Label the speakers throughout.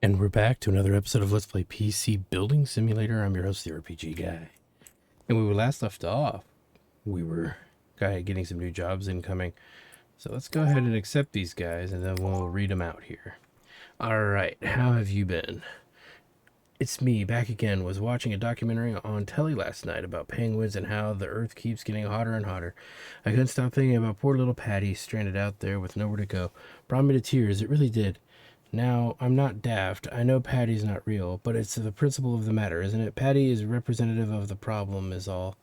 Speaker 1: And we're back to another episode of Let's Play PC Building Simulator. I'm your host, the RPG Guy. And we were last left off, we were getting some new jobs incoming. So let's go ahead and accept these guys, and then we'll read them out here. Alright, how have you been? It's me, back again. Was watching a documentary on telly last night about penguins and how the earth keeps getting hotter and hotter. I couldn't stop thinking about poor little Patty stranded out there with nowhere to go. Brought me to tears, it really did. Now, I'm not daft. I know Patty's not real, but it's the principle of the matter, isn't it? Patty is representative of the problem is all.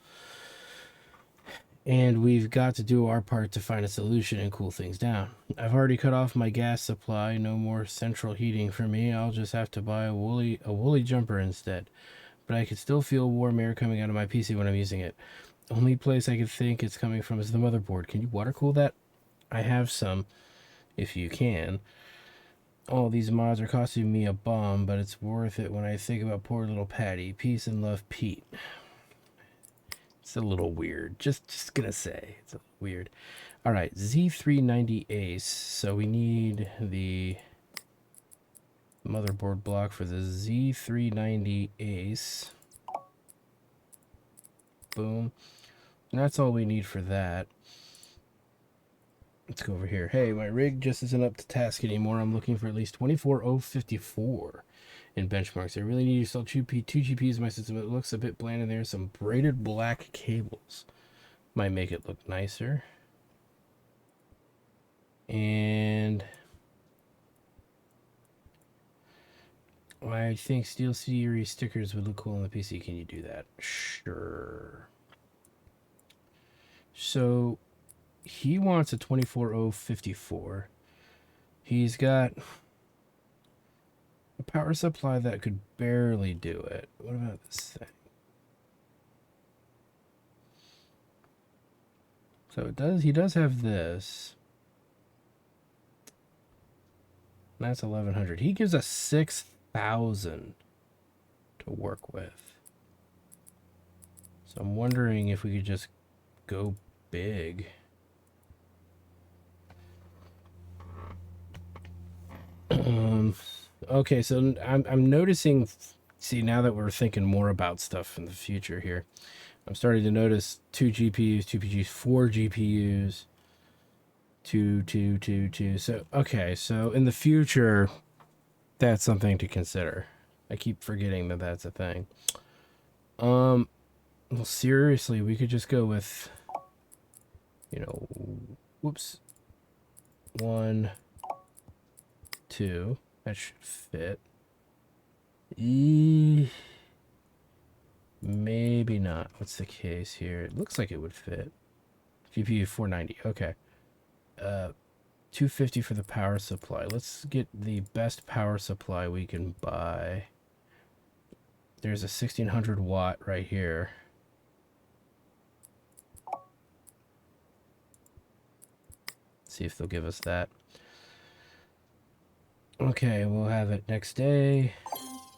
Speaker 1: And we've got to do our part to find a solution and cool things down. I've already cut off my gas supply. No more central heating for me. I'll just have to buy a woolly jumper instead. But I can still feel warm air coming out of my PC when I'm using it. The only place I can think it's coming from is the motherboard. Can you water cool that? I have some, if you can. All these mods are costing me a bomb, but it's worth it when I think about poor little Patty. Peace and love, Pete. It's a little weird. Just gonna say. It's a little weird. Alright, Z390 Ace. So we need the motherboard block for the Z390 Ace. Boom. And that's all we need for that. Let's go over here. Hey, my rig just isn't up to task anymore. I'm looking for at least 24054 in benchmarks. I really need to install two GPUs in my system. It looks a bit bland in there. Some braided black cables might make it look nicer. And I think Steel Series stickers would look cool on the PC. Can you do that? Sure. So he wants a 24054. He's got a power supply that could barely do it. What about this thing? So it does. He does have this. That's 1100. He gives us 6,000 to work with. So I'm wondering if we could just go big. Okay, so I'm noticing, see, now that we're thinking more about stuff in the future here, I'm starting to notice 2 GPUs, 2 PGs, 4 GPUs, 2. So, okay, so in the future, that's something to consider. I keep forgetting that that's a thing. Well, seriously, we could just go with, you know, whoops, 1, 2. That should fit. Maybe not. What's the case here? It looks like it would fit. GPU 490. Okay. 250 for the power supply. Let's get the best power supply we can buy. There's a 1600 watt right here. See if they'll give us that. Okay, we'll have it next day.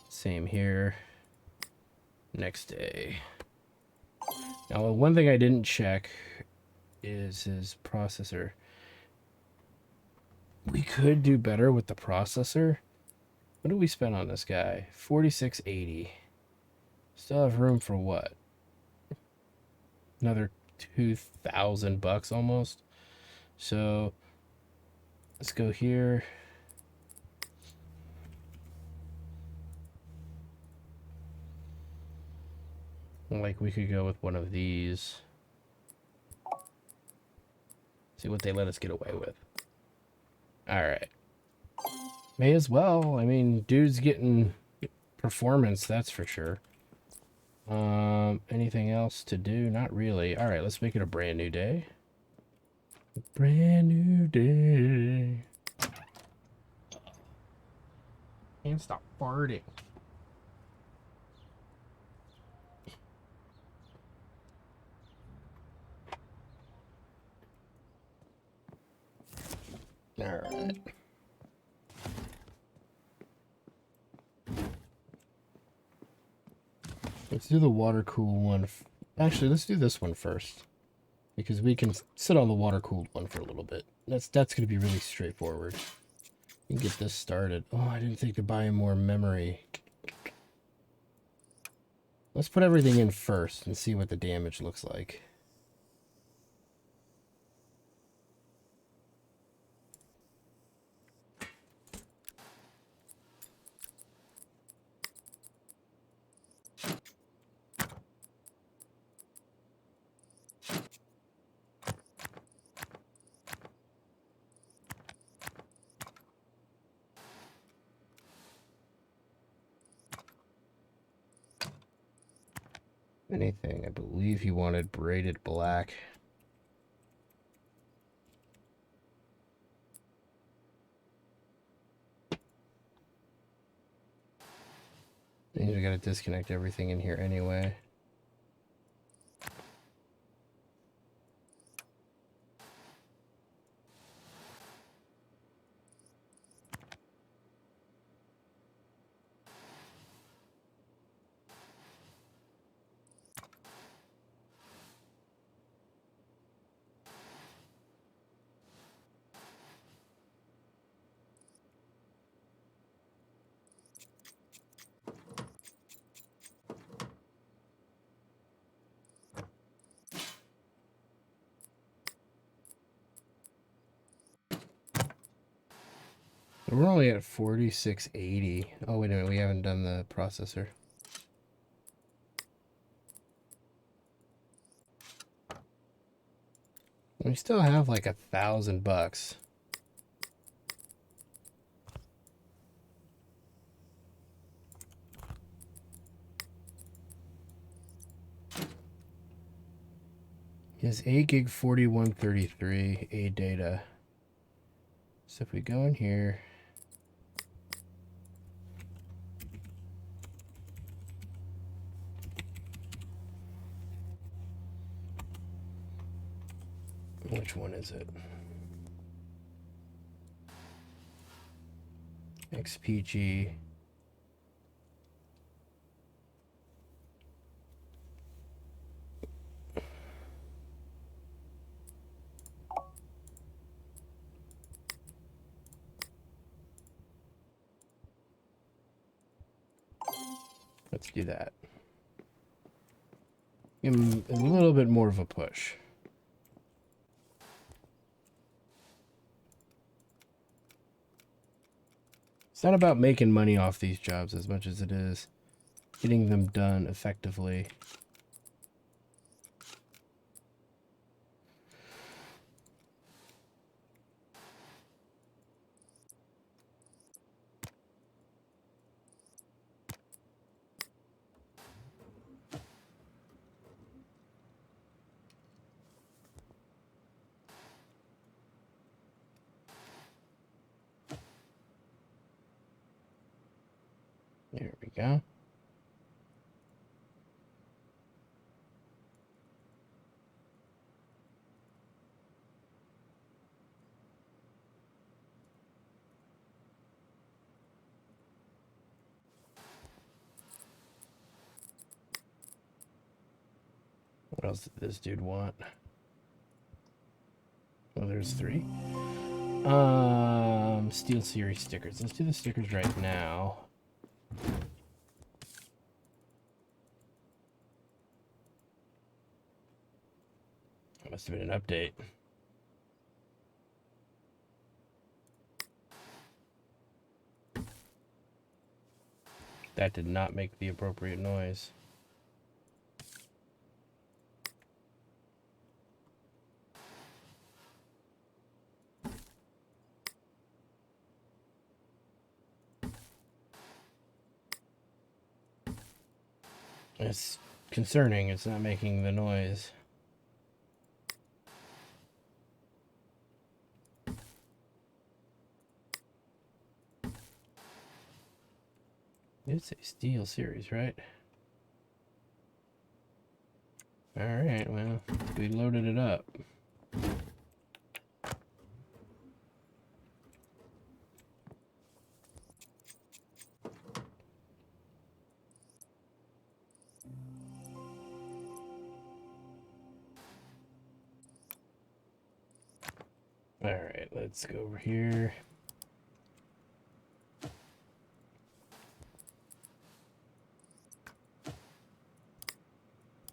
Speaker 1: Same here. Next day. Now, one thing I didn't check is his processor. We could do better with the processor. What do we spend on this guy? 4680. Still have room for what? Another 2,000 bucks almost. So let's go here. Like, we could go with one of these. See what they let us get away with. Alright. May as well. I mean, dude's getting performance, that's for sure. Anything else to do? Not really. Alright, let's make it a brand new day. Brand new day. Can't stop farting. All right. Let's do the water cool one. Actually, let's do this one first, because we can sit on the water cooled one for a little bit. That's going to be really straightforward. You can get this started. Oh, I didn't think to buy more memory. Let's put everything in first and see what the damage looks like. Anything. I believe he wanted braided black. Means we gotta disconnect everything in here anyway. We're only at 4680. Oh, wait a minute. We haven't done the processor. We still have like $1,000. Is 8 gig 4133 A data. So if we go in here, which one is it? XPG. Let's do that. Give him a little bit more of a push. It's not about making money off these jobs as much as it is getting them done effectively. There we go. What else did this dude want? Oh, there's 3. Steel Series stickers. Let's do the stickers right now. That must have been an update. That did not make the appropriate noise. It's concerning. It's not making the noise. It's a Steel Series, right? Alright, well, we loaded it up. Alright, let's go over here.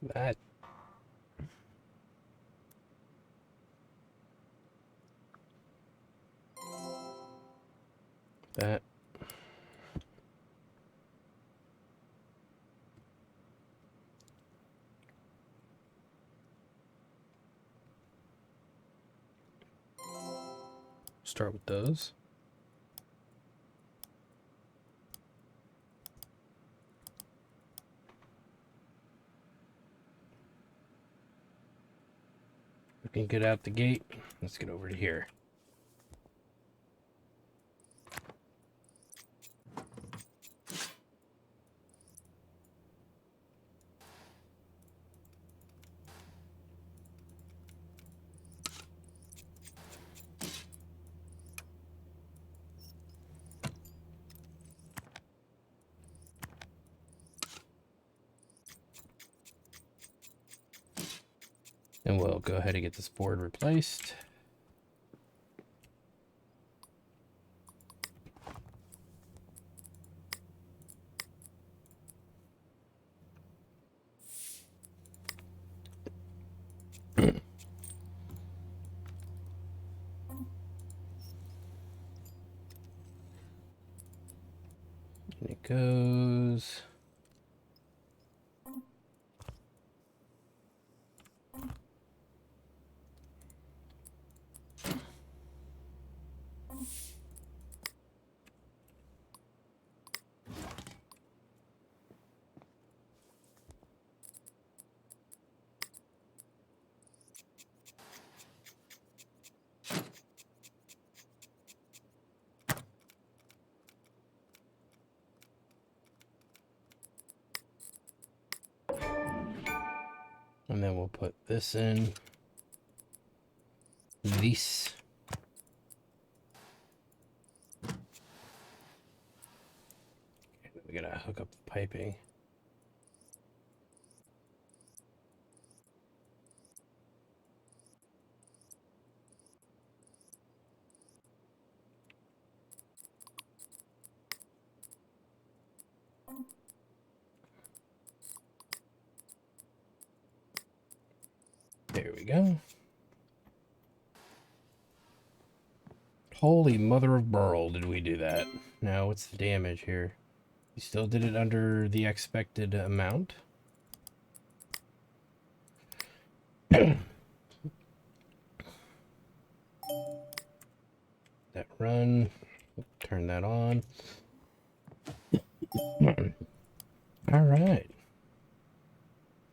Speaker 1: That. That. Start with those. We can get out the gate. Let's get over to here. And we'll go ahead and get this board replaced. And it goes. And then we'll put this in. This. We're gonna hook up the piping. There we go. Holy mother of Burl, did we do that? Now, what's the damage here? We still did it under the expected amount. That run. Turn that on. All right.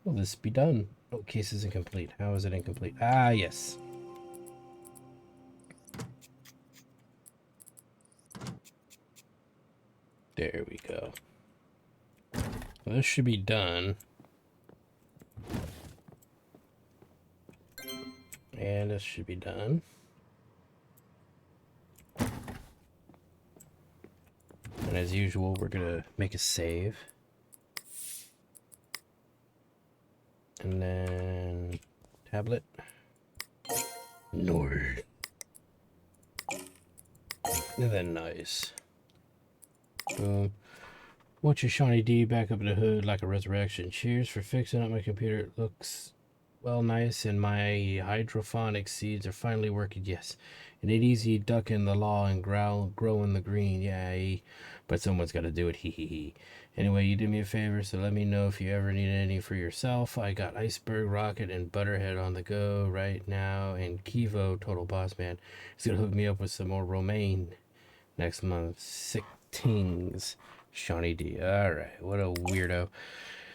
Speaker 1: Will this be done? Oh, case is incomplete. How is it incomplete? Ah, yes. There we go. Well, this should be done. And this should be done. And as usual, we're gonna make a save. And then tablet. Nord. And then nice. Boom. Watch your Shawnee D back up in the hood like a resurrection. Cheers for fixing up my computer. It looks well nice and my hydroponic seeds are finally working. Yes. It ain't easy ducking the law and growing the green. Yeah, but someone's got to do it. Hee hee hee. Anyway, you did me a favor, so let me know if you ever need any for yourself. I got Iceberg, Rocket, and Butterhead on the go right now, and Kivo, Total Boss Man, is gonna hook me up with some more romaine next month. Sick tings. Shawnee D. Alright, what a weirdo.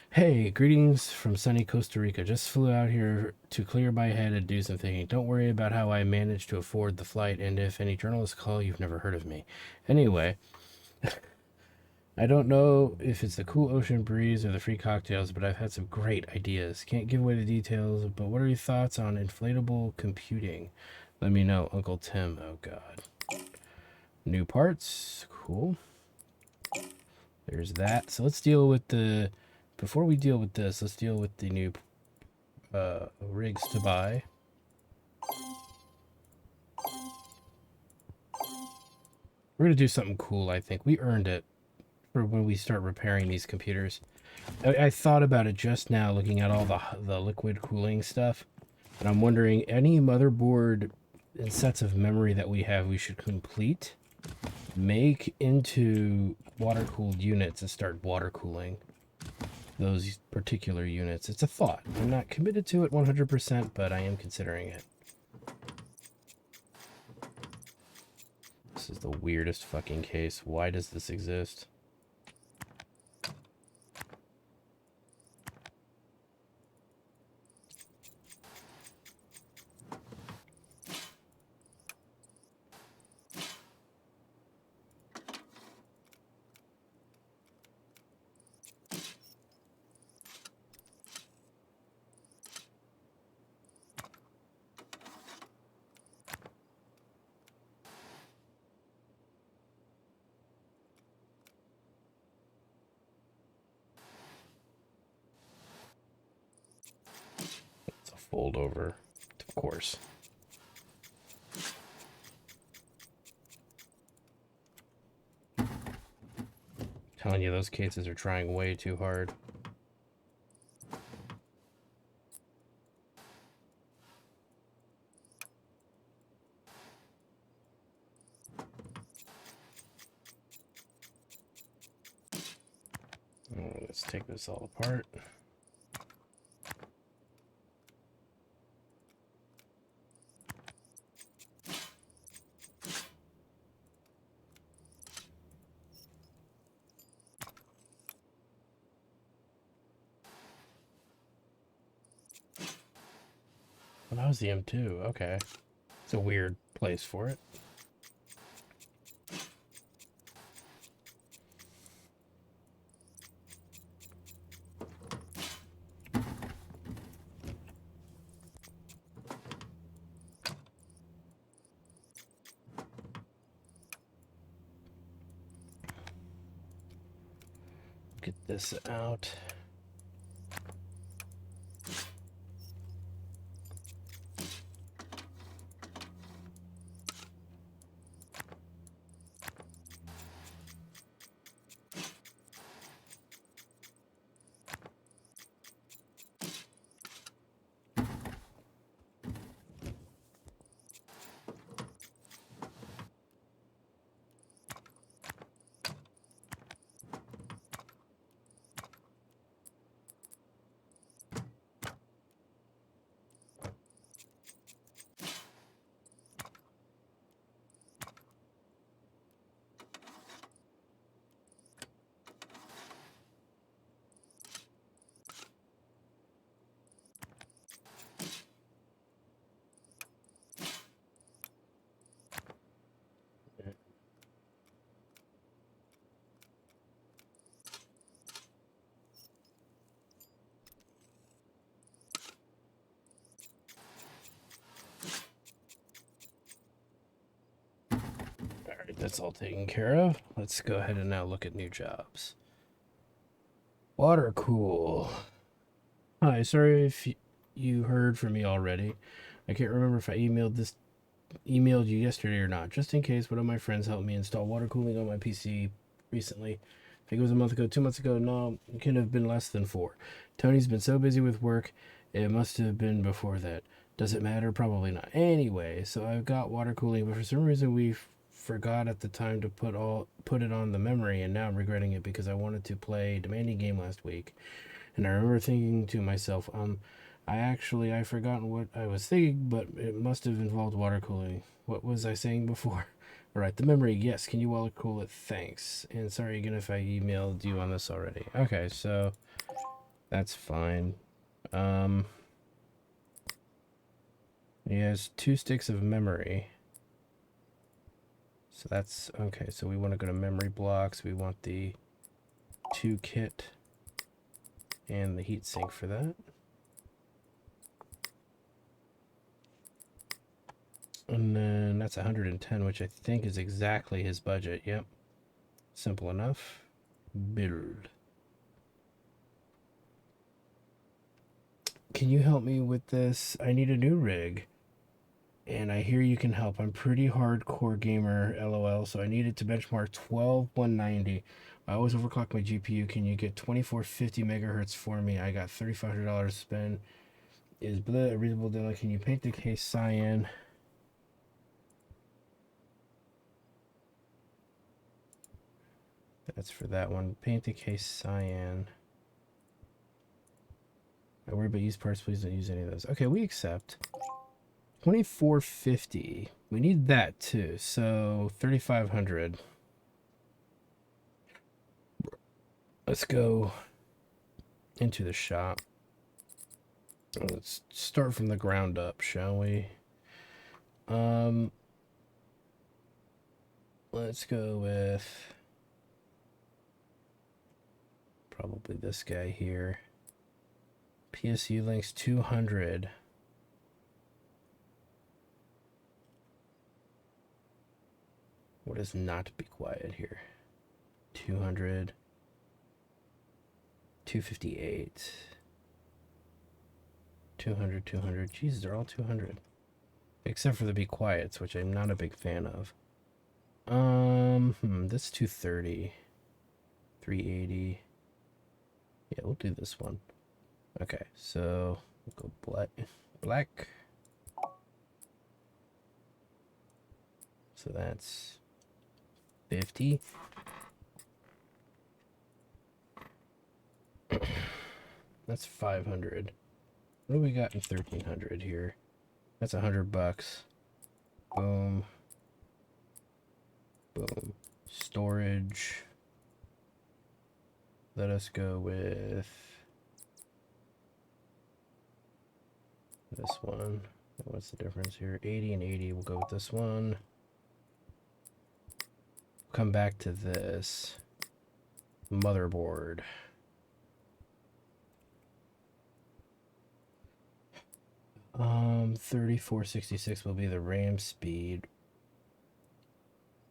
Speaker 1: Hey, greetings from sunny Costa Rica. Just flew out here to clear my head and do some thinking. Don't worry about how I managed to afford the flight, and if any journalists call, you've never heard of me. Anyway, I don't know if it's the cool ocean breeze or the free cocktails, but I've had some great ideas. Can't give away the details, but what are your thoughts on inflatable computing? Let me know, Uncle Tim. Oh, God. New parts. Cool. There's that. So let's deal with the... Before we deal with this, let's deal with the new rigs to buy. We're going to do something cool, I think. We earned it for when we start repairing these computers. I thought about it just now, looking at all the liquid cooling stuff, and I'm wondering any motherboard and sets of memory that we have we should complete, make into water cooled units and start water cooling those particular units. It's a thought. I'm not committed to it 100%, but I am considering it. This is the weirdest fucking case. Why does this exist? It's a fold over, of course. Telling you, those cases are trying way too hard. Let's take this all apart. Well, that was the M2. Okay. It's a weird place for it. Get this out. That's all taken care of. Let's go ahead and now look at new jobs. Water cool. Hi, sorry if you heard from me already. I can't remember if I emailed you yesterday or not. Just in case, one of my friends helped me install water cooling on my PC recently. I think it was a month ago, 2 months ago. No, it couldn't have been less than 4. Tony's been so busy with work, it must have been before that. Does it matter? Probably not. Anyway, so I've got water cooling, but for some reason we forgot at the time to put it on the memory, and now I'm regretting it because I wanted to play a demanding game last week. And I remember thinking to myself, I've forgotten what I was thinking, but it must have involved water cooling. What was I saying before? All right, the memory, yes. Can you water cool it? Thanks. And sorry again if I emailed you on this already. Okay, so that's fine. He has 2 sticks of memory. So that's okay. So we want to go to memory blocks. We want the 2 kit and the heatsink for that. And then that's 110, which I think is exactly his budget. Yep. Simple enough. Build. Can you help me with this? I need a new rig. And I hear you can help. I'm pretty hardcore gamer, lol. So I needed to benchmark 12190. I always overclock my GPU. Can you get 2450 megahertz for me? I got $3,500 to spend. Is bleh a reasonable deadline? Can you paint the case cyan? That's for that one. Paint the case cyan. I worry about used parts. Please don't use any of those. Okay, we accept. 2450. We need that too. So 3500. Let's go into the shop. Let's start from the ground up, shall we? Let's go with probably this guy here. PSU links 200. What is not to be quiet here? 200. 258. 200, 200. Jesus, they're all 200. Except for the be quiets, which I'm not a big fan of. This 230. 380. Yeah, we'll do this one. Okay, so we'll go black. So that's 50. That's 500. What do we got in 1300 here? That's $100. Boom. Boom. Storage. Let us go with this one. What's the difference here? 80 and 80. We'll go with this one. Come back to this motherboard. Um, 3466 will be the RAM speed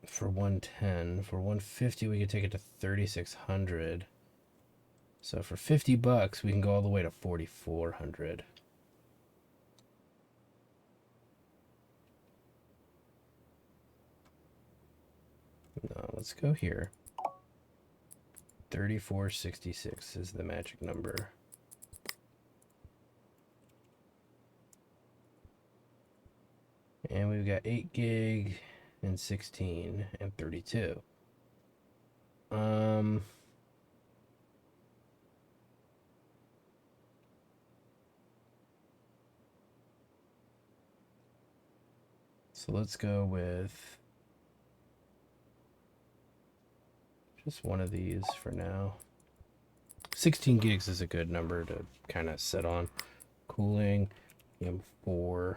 Speaker 1: for 110. For 150, we could take it to 3600. So for $50, we can go all the way to 4400. No, let's go here. 3466 is the magic number. And we've got 8 gig and 16 and 32. So let's go with just one of these for now. 16 gigs is a good number to kind of sit on. Cooling, M4.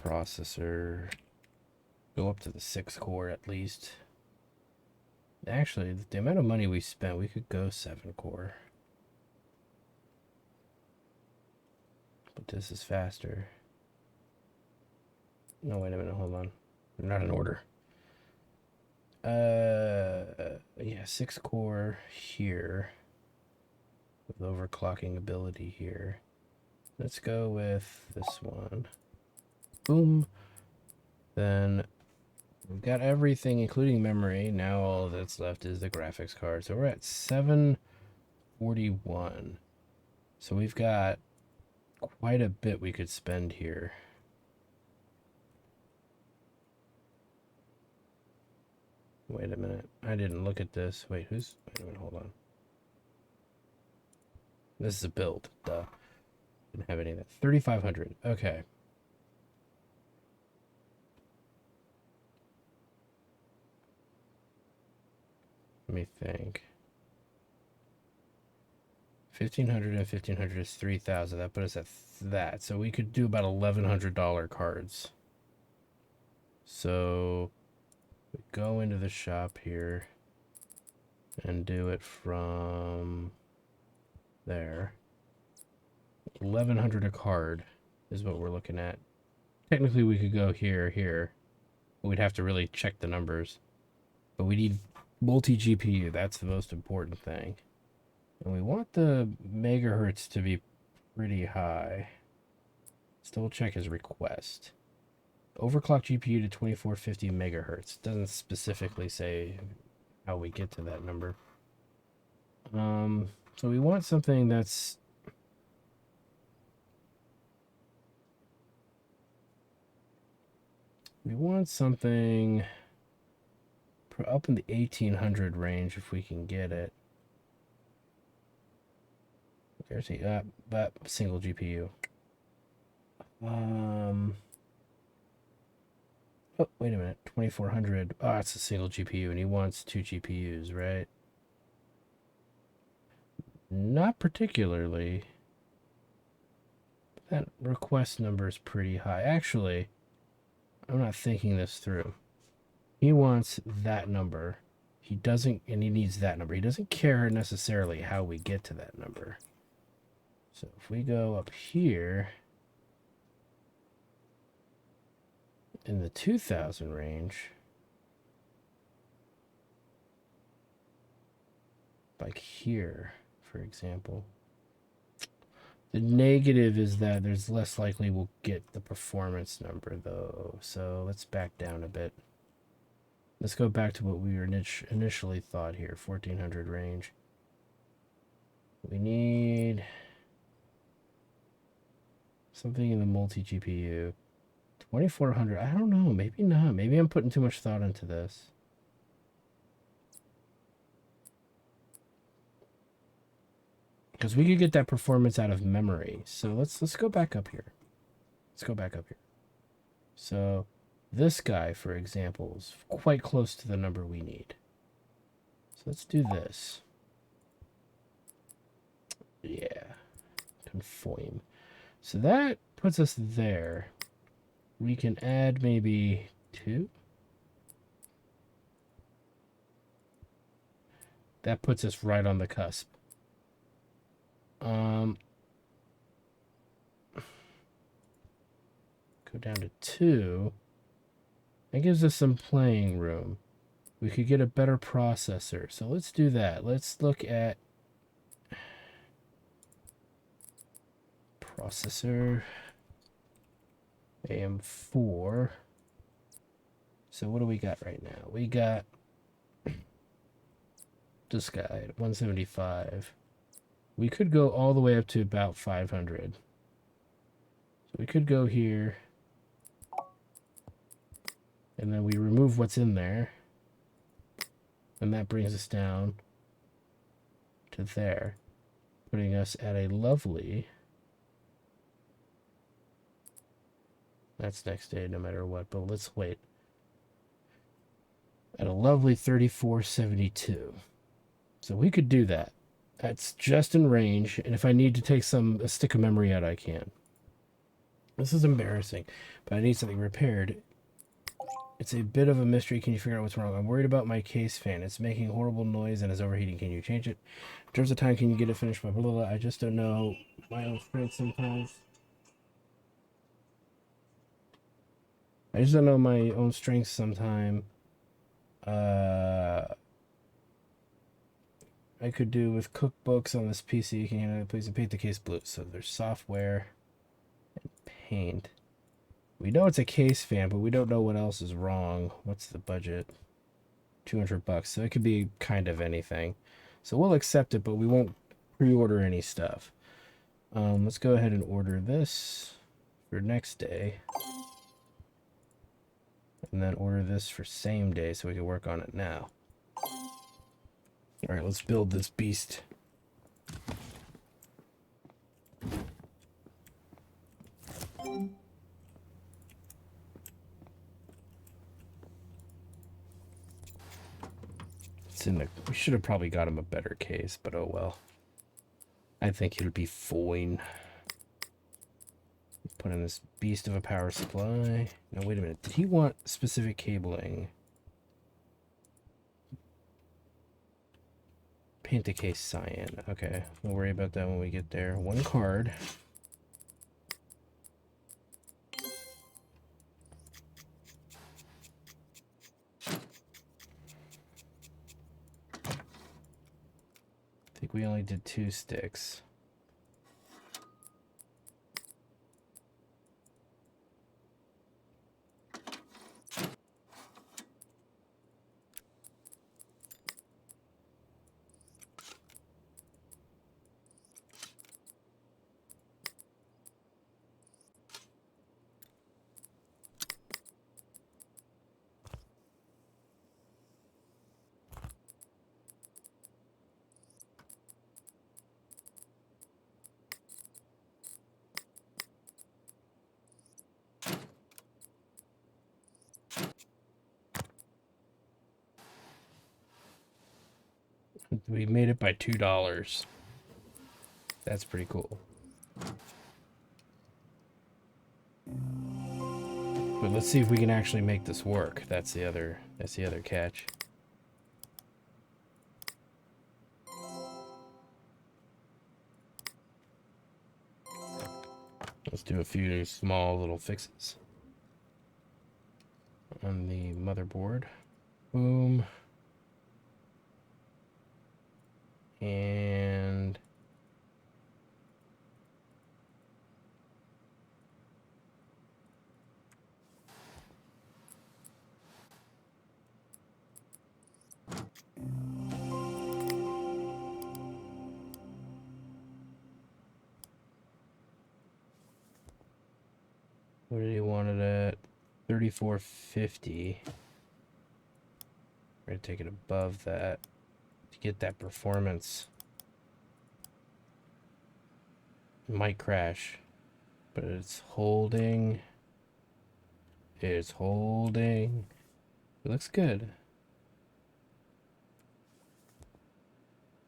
Speaker 1: Processor. Go up to the 6 core at least. Actually, the amount of money we spent, we could go 7 core. But this is faster. No, wait a minute, hold on. They're not in order. Yeah, 6 core here. With overclocking ability here. Let's go with this one. Boom. Then we've got everything, including memory. Now all that's left is the graphics card. So we're at 741. So we've got quite a bit we could spend here. Wait a minute. I didn't look at this. Wait a minute, hold on. This is a build. Duh. Didn't have any of that. 3,500. Okay. Let me think. 1,500 and 1,500 is 3,000. That put us at that. So we could do about $1,100 cards. So we go into the shop here and do it from there. 1,100 a card is what we're looking at. Technically, we could go here. But we'd have to really check the numbers. But we need multi-GPU. That's the most important thing. And we want the megahertz to be pretty high. Let's double check his request. Overclock GPU to 2450 megahertz. Doesn't specifically say how we get to that number. So we want something that's up in the 1800 range if we can get it. There's a single GPU. Oh, wait a minute. 2400. Oh, it's a single GPU, and he wants 2 GPUs, right? Not particularly. That request number is pretty high. Actually, I'm not thinking this through. He wants that number. He doesn't, and he needs that number. He doesn't care necessarily how we get to that number. So if we go up here in the 2000 range, like here, for example, the negative is that there's less likely we'll get the performance number though. So let's back down a bit. Let's go back to what we were initially thought here, 1400 range. We need something in the multi-GPU. 2400, I don't know, maybe not. Maybe I'm putting too much thought into this. Because we could get that performance out of memory. So let's go back up here. Let's go back up here. So this guy, for example, is quite close to the number we need. So let's do this. Yeah. Conform. So that puts us there. We can add maybe 2. That puts us right on the cusp. Go down to 2. That gives us some playing room. We could get a better processor. So let's do that. Let's look at processor AM4. So what do we got right now? We got this guy at 175. We could go all the way up to about 500. So we could go here. And then we remove what's in there. And that brings us down to there. Putting us at a lovely... That's next day no matter what, but let's wait. At a lovely 3472. So we could do that. That's just in range, and if I need to take a stick of memory out, I can. This is embarrassing, but I need something repaired. It's a bit of a mystery. Can you figure out what's wrong? I'm worried about my case fan. It's making horrible noise and is overheating. Can you change it? In terms of time, can you get it finished? Blah, blah, blah. I just don't know my own strength sometimes. I just don't know my own strengths sometime. I could do with cookbooks on this PC. Can you please paint the case blue? So there's software and paint. We know it's a case fan, but we don't know what else is wrong. What's the budget? $200. So it could be kind of anything. So we'll accept it, but we won't pre-order any stuff. Let's go ahead and order this for next day. And then order this for same day so we can work on it now. All right, let's build this beast. It's in the... We should have probably got him a better case, but oh well. I think he'll be fine. Put in this beast of a power supply. Now, wait a minute. Did he want specific cabling? Paint the case cyan. Okay, we'll worry about that when we get there. 1 card. think we only did 2 sticks. We made it by $2. That's pretty cool. But let's see if we can actually make this work. That's the other catch. Let's do a few small little fixes on the motherboard. Boom. And what did he want it at? 3450. We're gonna take it above that to get that performance. It might crash, but it's holding. It's holding. It looks good.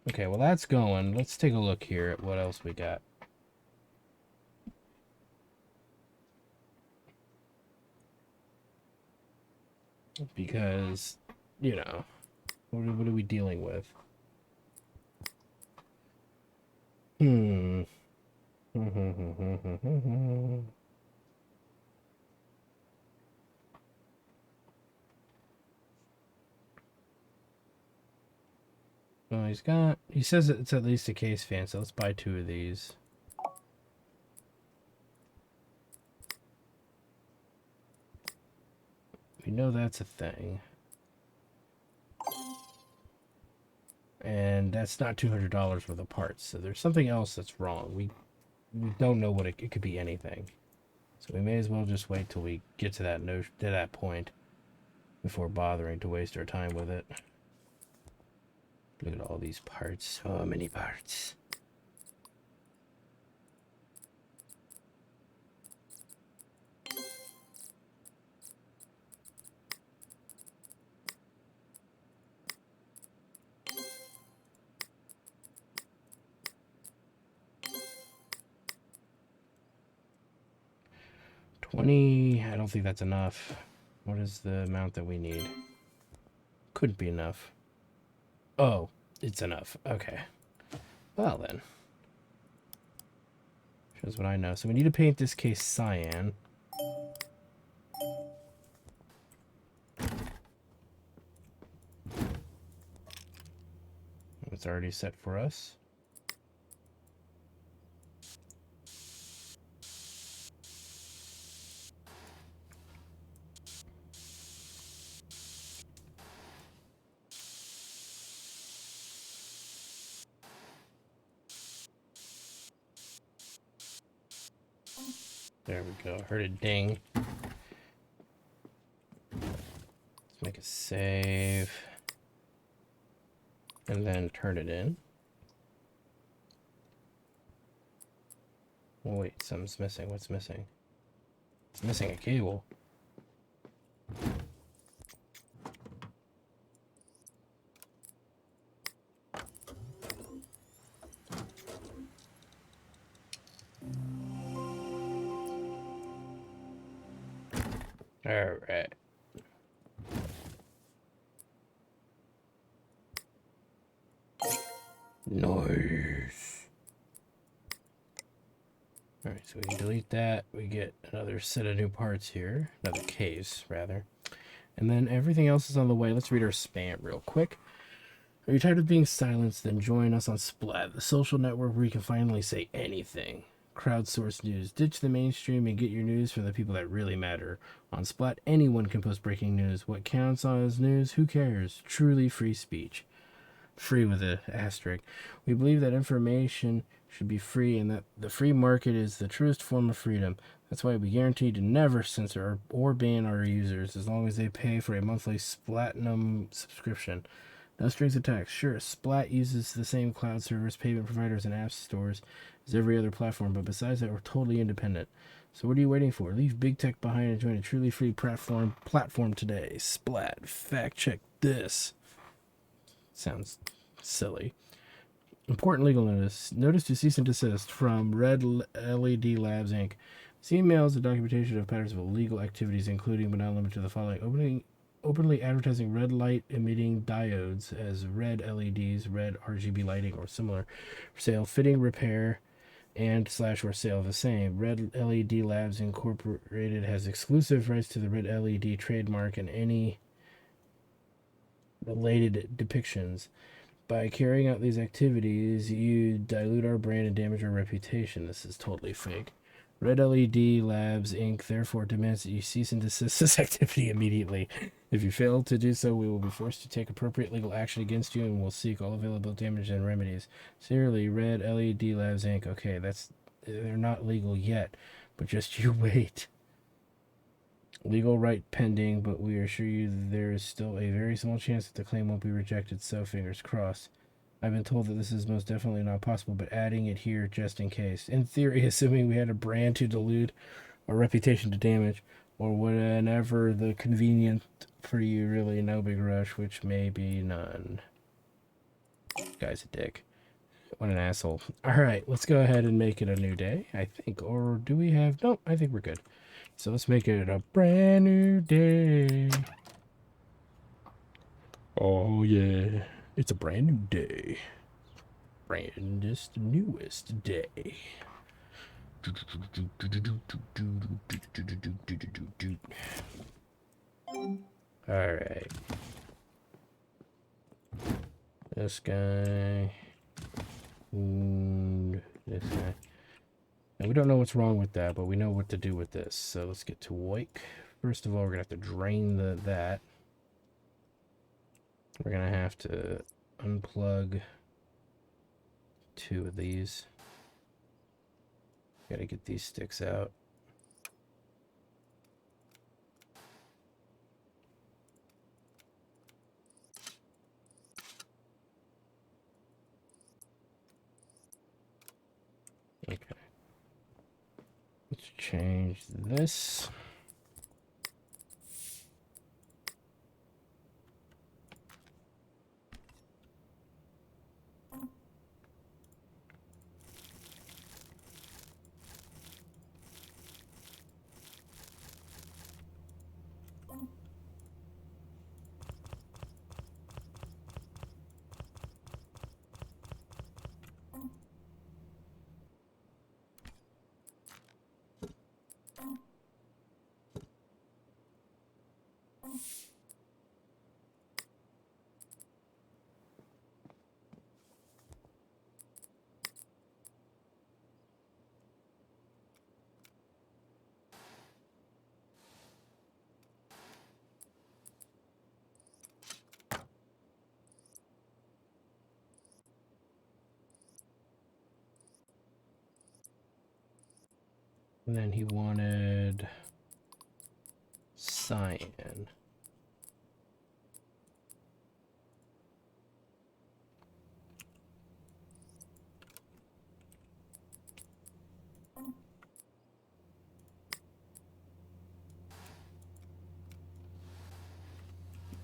Speaker 1: Okay, well that's going. Let's take a look here at what else we got. Because, you know, what are we dealing with? Well, he says it's at least a case fan, so let's buy 2 of these. We know that's a thing. And that's not $200 worth of parts, so there's something else that's wrong. We don't know what it could be anything. So we may as well just wait till we get to that point before bothering to waste our time with it. Look at all these parts. So many parts. I don't think that's enough. What is the amount that we need? Couldn't be enough. Oh, it's enough. Okay. Well then. Shows what I know. So we need to paint this case cyan. It's already set for us. There we go. Heard a ding. Let's make a save. And then turn it in. Oh, wait, something's missing. What's missing? It's missing a cable. All right. Nice. All right, so we can delete that. We get another set of new parts here, another case rather, and then everything else is on the way. Let's read our spam real quick. Are you tired of being silenced? Then join us on Splat, the social network where you can finally say anything. Crowdsource news. Ditch the mainstream and get your news from the people that really matter. On Splat, anyone can post breaking news. What counts as news? Who cares? Truly free speech. Free with an asterisk. We believe that information should be free and that the free market is the truest form of freedom. That's why we guarantee to never censor or ban our users as long as they pay for a monthly Splatinum subscription. No strings attached. Sure, Splat uses the same cloud servers, payment providers, and app stores as every other platform, but besides that, we're totally independent. So what are you waiting for? Leave big tech behind and join a truly free platform today. Splat. Fact check this. Sounds silly. Important legal notice. Notice to cease and desist from Red LED Labs Inc. This email is a documentation of patterns of illegal activities, including but not limited to the following: openly advertising red light emitting diodes as red LEDs, red RGB lighting, or similar for sale, fitting, repair, and / or sale of the same. Red LED Labs Incorporated has exclusive rights to the red LED trademark and any related depictions. By carrying out these activities, you dilute our brand and damage our reputation. This is totally fake. Red LED Labs Inc. therefore demands that you cease and desist this activity immediately. If you fail to do so, we will be forced to take appropriate legal action against you and will seek all available damage and remedies. Sincerely, Red LED Labs Inc. Okay, they're not legal yet, but just you wait. Legal right pending, but we assure you there is still a very small chance that the claim won't be rejected, so fingers crossed. I've been told that this is most definitely not possible, but adding it here just in case. In theory, assuming we had a brand to dilute or reputation to damage, or whatever the convenient for you, really no big rush, which may be none. Guy's a dick. What an asshole. Alright, let's go ahead and make it a new day, I think. Or do we have... Nope, I think we're good. So let's make it a brand new day. Oh yeah, it's a brand new day. Brandest, newest day. Alright. This guy. And this guy. And we don't know what's wrong with that, but we know what to do with this. So let's get to Wake. First of all, we're going to have to drain that. We're going to have to unplug 2 of these. Got to get these sticks out. Okay. Let's change this. And then he wanted cyan.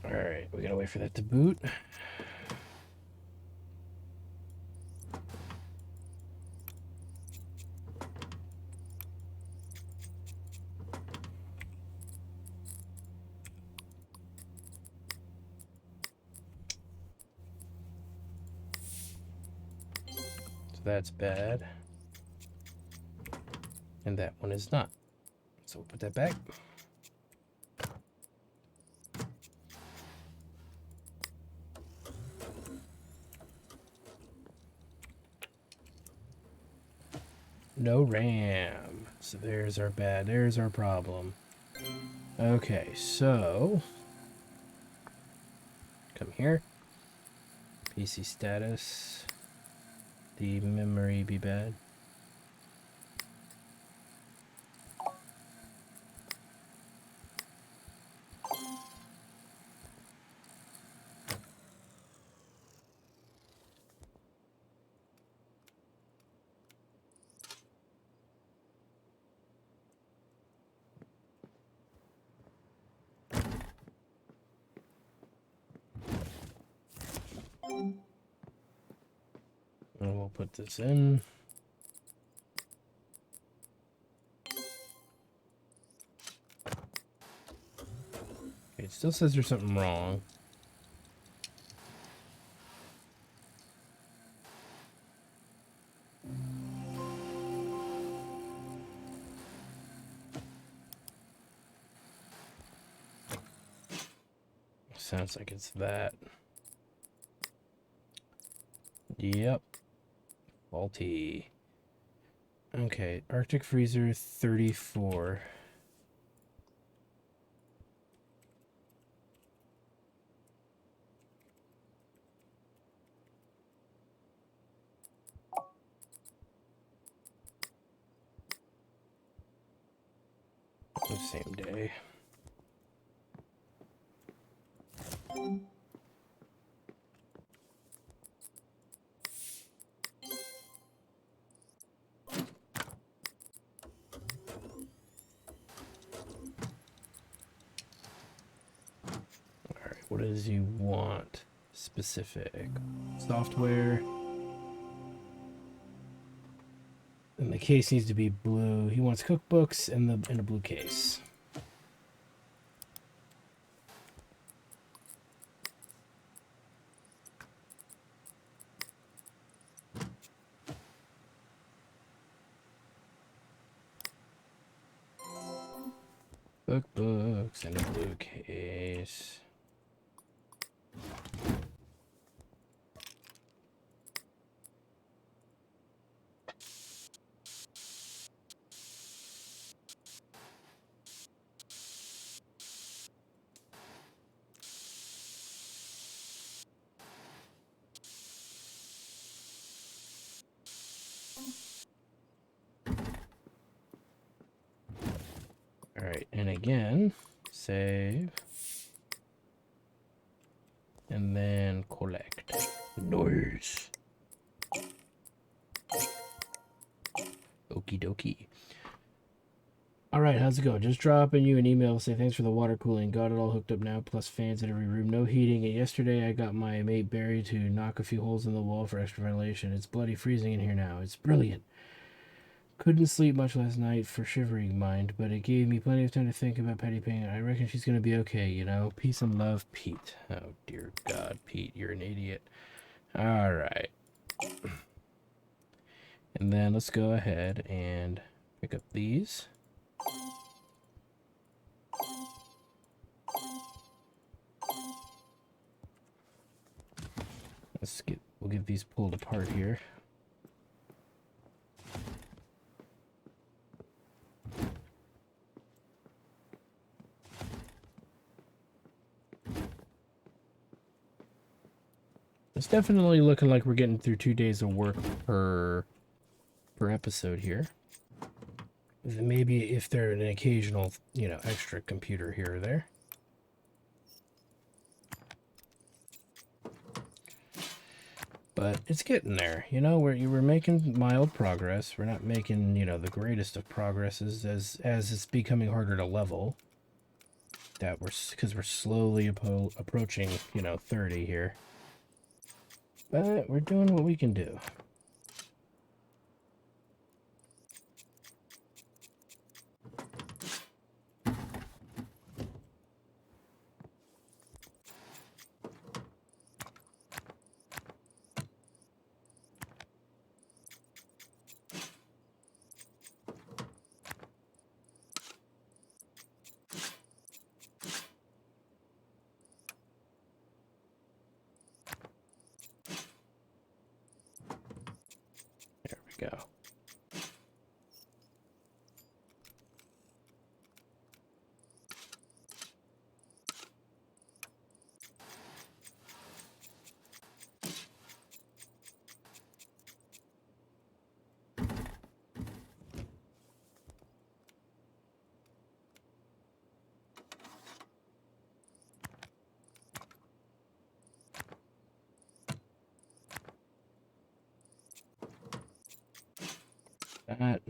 Speaker 1: Alright, we gotta wait for that to boot. That's bad. And that one is not. So we'll put that back. No RAM. So there's our problem. Okay, so come here. PC status. The memory be bad. And we'll put this in. It still says there's something wrong. Sounds like it's that. Yep. Faulty. Okay, Arctic Freezer 34. The same day. Alright, what does he want? Specific. Software. And the case needs to be blue. He wants cookbooks in a blue case. Cookbooks in a blue case. Alright, and again, save. And then collect. Nice. Okie dokie. Alright, how's it going? Just dropping you an email to say thanks for the water cooling. Got it all hooked up now, plus fans in every room. No heating. And yesterday I got my mate Barry to knock a few holes in the wall for extra ventilation. It's bloody freezing in here now. It's brilliant. Couldn't sleep much last night for shivering mind, but it gave me plenty of time to think about Patty Payne. I reckon she's going to be okay, you know? Peace and love, Pete. Oh, dear God, Pete, you're an idiot. All right. And then let's go ahead and pick up these. We'll get these pulled apart here. It's definitely looking like we're getting through 2 days of work per episode here. Maybe if there's an occasional, you know, extra computer here or there. But it's getting there, you know. We're making mild progress. We're not making, you know, the greatest of progresses as it's becoming harder to level. Because we're slowly approaching, you know, 30 here. But we're doing what we can do. that.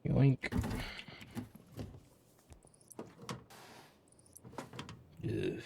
Speaker 1: Yoink. Ugh.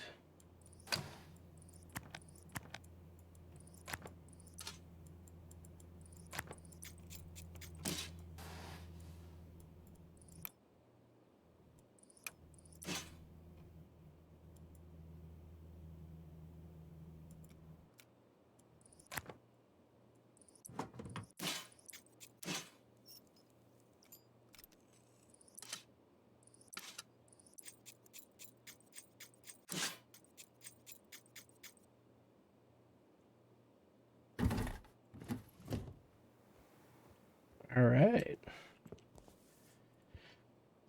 Speaker 1: All right.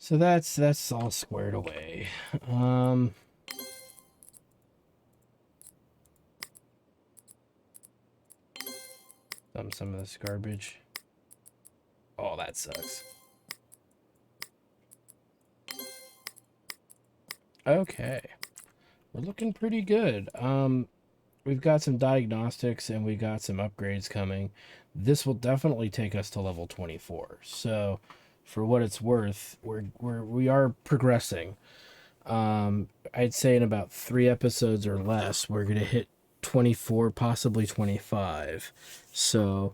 Speaker 1: So that's all squared away. Dump some of this garbage. Oh, that sucks. Okay. We're looking pretty good. We've got some diagnostics and we got some upgrades coming. This will definitely take us to level 24. So, for what it's worth, we are progressing. I'd say in about 3 episodes or less, we're gonna hit 24, possibly 25. So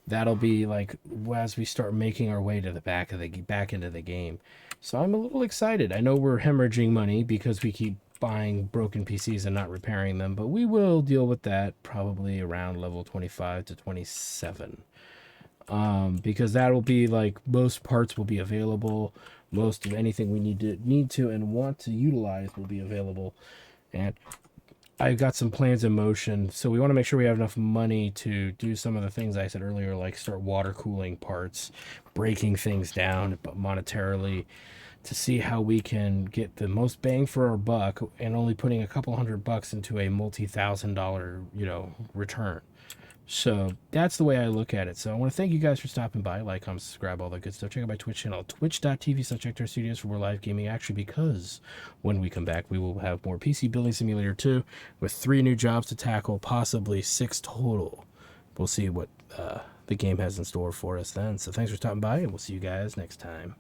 Speaker 1: that'll be like as we start making our way to the back into the game. So I'm a little excited. I know we're hemorrhaging money because we keep buying broken PCs and not repairing them, but we will deal with that probably around level 25 to 27. Because that'll be like most parts will be available, most of anything we need to and want to utilize will be available, and I've got some plans in motion. So we want to make sure we have enough money to do some of the things I said earlier, like start water cooling parts, breaking things down monetarily, to see how we can get the most bang for our buck and only putting a couple $100 into a multi-$1,000, return. So that's the way I look at it. So I want to thank you guys for stopping by. Like, comment, subscribe, all that good stuff. Check out my Twitch channel, twitch.tv/Studios for more live gaming action, because when we come back, we will have more PC Building Simulator 2 with 3 new jobs to tackle, possibly 6 total. We'll see what the game has in store for us then. So thanks for stopping by, and we'll see you guys next time.